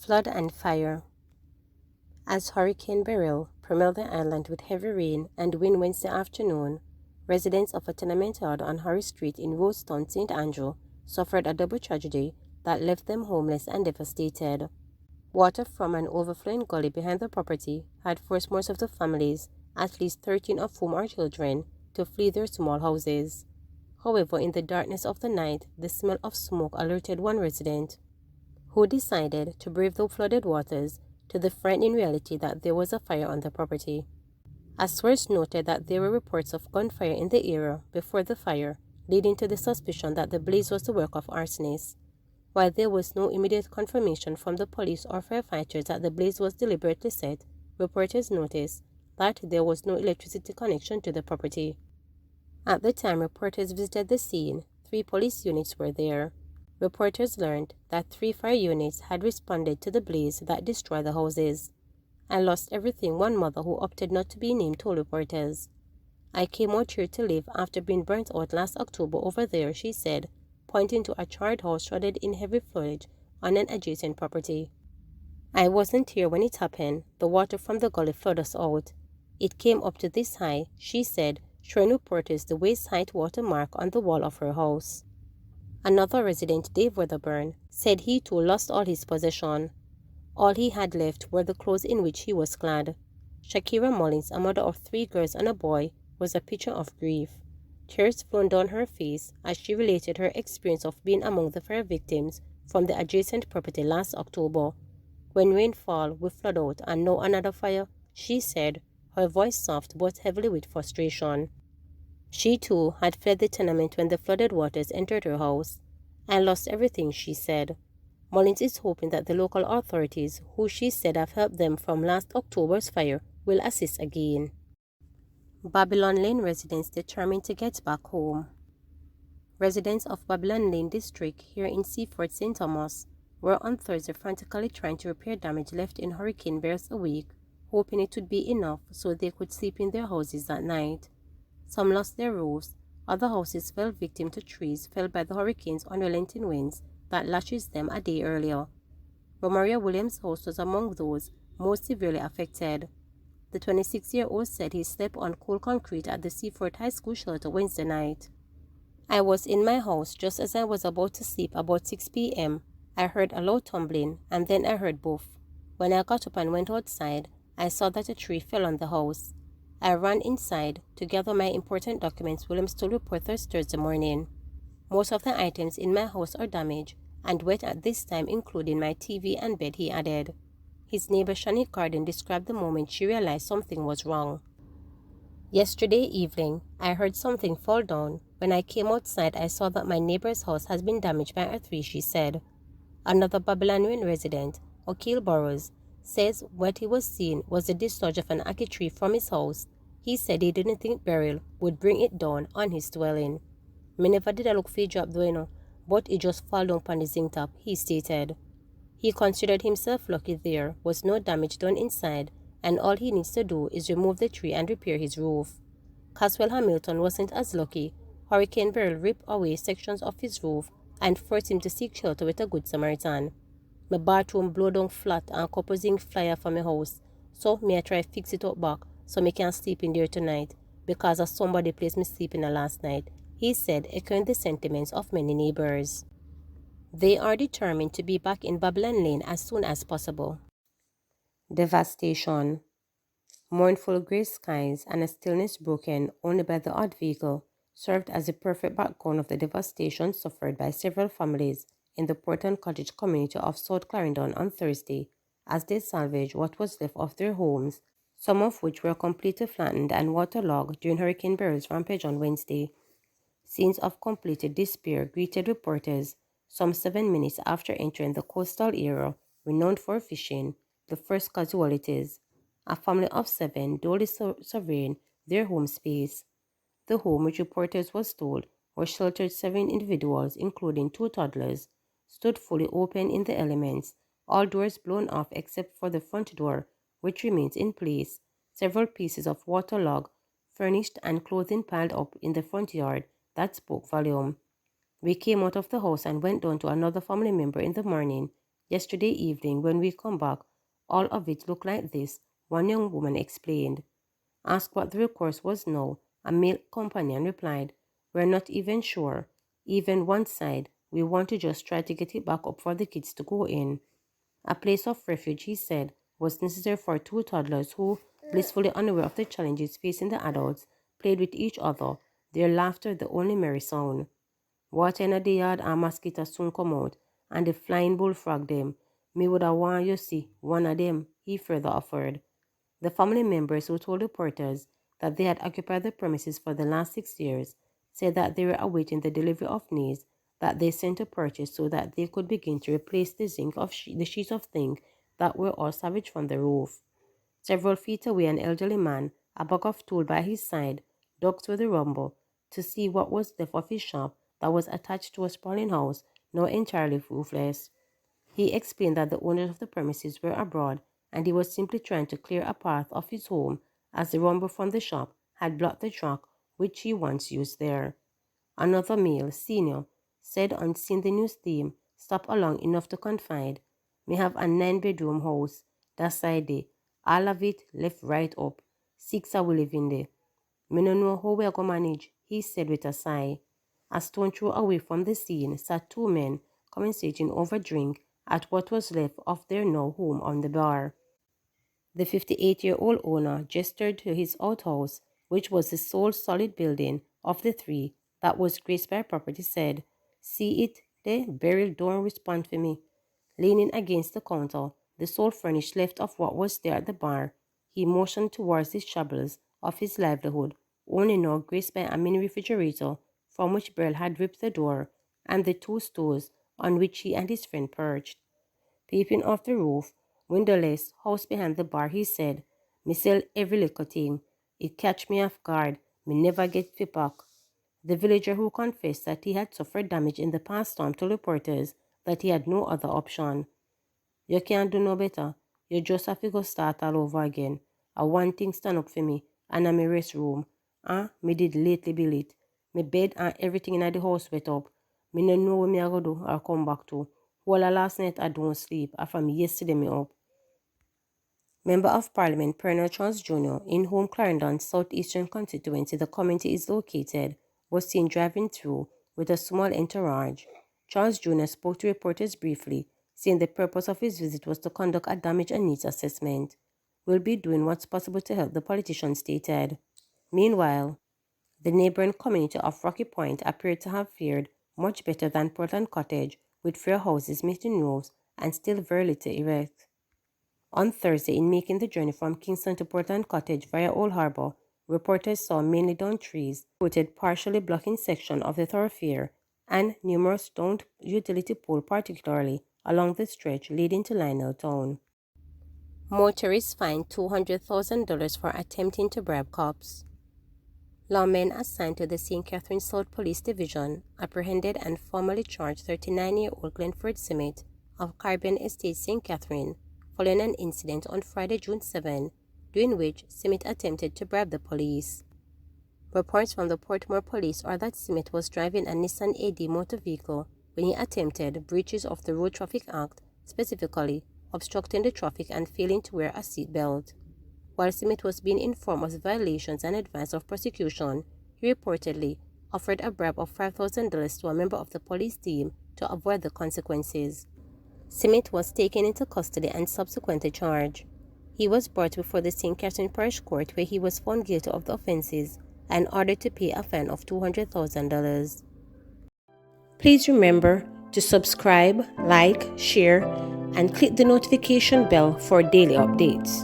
Flood and fire. As Hurricane Beryl pummeled the island with heavy rain and wind Wednesday afternoon, residents of a tenement yard on Harry Street in Rosetown, St. Andrew, suffered a double tragedy that left them homeless and devastated. Water from an overflowing gully behind the property had forced most of the families, at least 13 of whom are children, to flee their small houses. However, in the darkness of the night, the smell of smoke alerted one resident, who decided to brave the flooded waters to the frightening reality that there was a fire on the property. A source noted that there were reports of gunfire in the area before the fire, leading to the suspicion that the blaze was the work of arsonists. While there was no immediate confirmation from the police or firefighters that the blaze was deliberately set, reporters noticed that there was no electricity connection to the property. At the time reporters visited the scene, 3 police units were there. Reporters learned that 3 fire units had responded to the blaze that destroyed the houses. "I lost everything," one mother who opted not to be named told reporters. "I came out here to live after being burnt out last October over there," she said, pointing to a charred house shrouded in heavy foliage on an adjacent property. "I wasn't here when it happened. The water from the gully flooded us out. It came up to this high," she said, showing reporters the waist-height watermark on the wall of her house. Another resident, Dave Weatherburn, said he too lost all his possession. All he had left were the clothes in which he was clad. Shakira Mullins, a mother of 3 girls and a boy, was a picture of grief. Tears flowed down her face as she related her experience of being among the fire victims from the adjacent property last October. "When rainfall we flood out and now another fire," she said, her voice soft but heavily with frustration. She too had fled the tenement when the flooded waters entered her house. "I lost everything," she said. Mullins is hoping that the local authorities, who she said have helped them from last October's fire, will assist again. Babylon Lane residents determined to get back home. Residents of Babylon Lane district here in Seaford, St. Thomas, were on Thursday frantically trying to repair damage left in Hurricane Beryl a week, hoping it would be enough so they could sleep in their houses that night. Some lost their roofs, other houses fell victim to trees felled by the hurricane's unrelenting winds that lashes them a day earlier. Romaria Williams' house was among those most severely affected. The 26-year-old said he slept on cool concrete at the Seaford High School shelter Wednesday night. "I was in my house just as I was about to sleep about 6 p.m. I heard a loud tumbling and then I heard both. When I got up and went outside, I saw that a tree fell on the house. I ran inside to gather my important documents," Williams told reporters Thursday morning. "Most of the items in my house are damaged and wet at this time, including my TV and bed," he added. His neighbor Shani Carden described the moment she realized something was wrong. "Yesterday evening, I heard something fall down. When I came outside, I saw that my neighbor's house has been damaged by a tree," she said. Another Babylonian resident, O'Keel Burrows, says what he was seeing was the discharge of an ackee tree from his house. He said he didn't think Beryl would bring it down on his dwelling. "Me never did I look for a drop though, but it just fall down on the zinc top," he stated. He considered himself lucky there was no damage done inside, and all he needs to do is remove the tree and repair his roof. Caswell Hamilton wasn't as lucky. Hurricane Beryl ripped away sections of his roof and forced him to seek shelter with a Good Samaritan. "My bathroom blow down flat and couple zinc flyer from my house, so me I try fix it up back so me can sleep in there tonight because of somebody place me sleep in the last night," he said, echoing the sentiments of many neighbors. They are determined to be back in Babylon Lane as soon as possible. Devastation. Mournful grey skies and a stillness broken only by the odd vehicle served as the perfect background of the devastation suffered by several families in the Porton Cottage community of South Clarendon on Thursday as they salvaged what was left of their homes, some of which were completely flattened and waterlogged during Hurricane Beryl's rampage on Wednesday. Scenes of completed despair greeted reporters some 7 minutes after entering the coastal area renowned for fishing. The first casualties, a family of 7, duly surveying their home space. The home, which reporters was told was sheltered 7 individuals, including 2 toddlers, stood fully open in the elements, all doors blown off except for the front door, which remains in place. Several pieces of waterlogged furnished and clothing piled up in the front yard that spoke volume. We came out of the house and went down to another family member in the morning. Yesterday evening, when we come back, all of it looked like this, one young woman explained. Asked what the recourse was now, a male companion replied, "We're not even sure. Even one side, we want to just try to get it back up for the kids to go in." A place of refuge, he said, was necessary for two toddlers who, blissfully unaware of the challenges facing the adults, played with each other, their laughter the only merry sound. Water in the yard and mosquitoes soon come out, and the flying bullfrog them. Me woulda want you see one of them, he further offered. The family members who told reporters that they had occupied the premises for the last 6 years said that they were awaiting the delivery of nails that they sent to purchase so that they could begin to replace the zinc of the sheets of zinc that were all savaged from the roof. Several feet away, an elderly man, a bag of tool by his side, dug through the rumble to see what was left of his shop that was attached to a sprawling house, now entirely roofless. He explained that the owners of the premises were abroad and he was simply trying to clear a path of his home as the rumble from the shop had blocked the track which he once used there. Another male, senior, said on seeing the news team stop along enough to confide, "Me have a 9-bedroom house, that side there. All of it left right up. 6 are we living there. Me no know how we are going to manage," he said with a sigh. A stone throw away from the scene sat two men conversating over drink at what was left of their now home on the bar. The 58-year-old owner gestured to his outhouse, which was the sole solid building of the three that was graced by property, said, "See it there, burial don't respond for me." Leaning against the counter, the sole furnished left of what was there at the bar, he motioned towards the shambles of his livelihood, only now graced by a mini refrigerator from which Beryl had ripped the door, and the two stools on which he and his friend perched. Peeping off the roof, windowless house behind the bar, he said, "Me sell every little thing. It catch me off guard. Me never get fi back." The villager who confessed that he had suffered damage in the past storm told reporters that he had no other option. "You can't do no better. You just have to go start all over again. A one thing stand up for me, and I'm a rest room. Me did lately build it. Me bed and everything in the house wet up. Me no know what me I go do or come back to. Whole of last night I don't sleep, and from yesterday me up." Member of Parliament Pernell Charles Jr., in whom Clarendon's southeastern constituency the community is located, was seen driving through with a small entourage. Charles Jr. spoke to reporters briefly, saying the purpose of his visit was to conduct a damage and needs assessment. "We'll be doing what's possible to help," the politician stated. Meanwhile, the neighboring community of Rocky Point appeared to have fared much better than Porton Cottage, with fair houses meeting roofs and still very little erect. On Thursday, in making the journey from Kingston to Porton Cottage via Old Harbour, reporters saw mainly downed trees, rooted partially blocking section of the thoroughfare, and numerous downed utility poles, particularly along the stretch leading to Lionel Town. Motorists fined $200,000 for attempting to bribe cops. Lawmen assigned to the St. Catherine South Police Division apprehended and formally charged 39-year-old Glenford Simmet of Caribbean Estate, St. Catherine, following an incident on Friday, June 7, during which Simmet attempted to bribe the police. Reports from the Portmore Police are that Simmet was driving a Nissan AD motor vehicle when he attempted breaches of the Road Traffic Act, specifically obstructing the traffic and failing to wear a seatbelt. While Simmet was being informed of the violations and advised of prosecution, he reportedly offered a bribe of $5,000 to a member of the police team to avoid the consequences. Simmet was taken into custody and subsequently charged. He was brought before the St. Catherine Parish Court, where he was found guilty of the offences and ordered to pay a fine of $200,000. Please remember to subscribe, like, share, and click the notification bell for daily updates.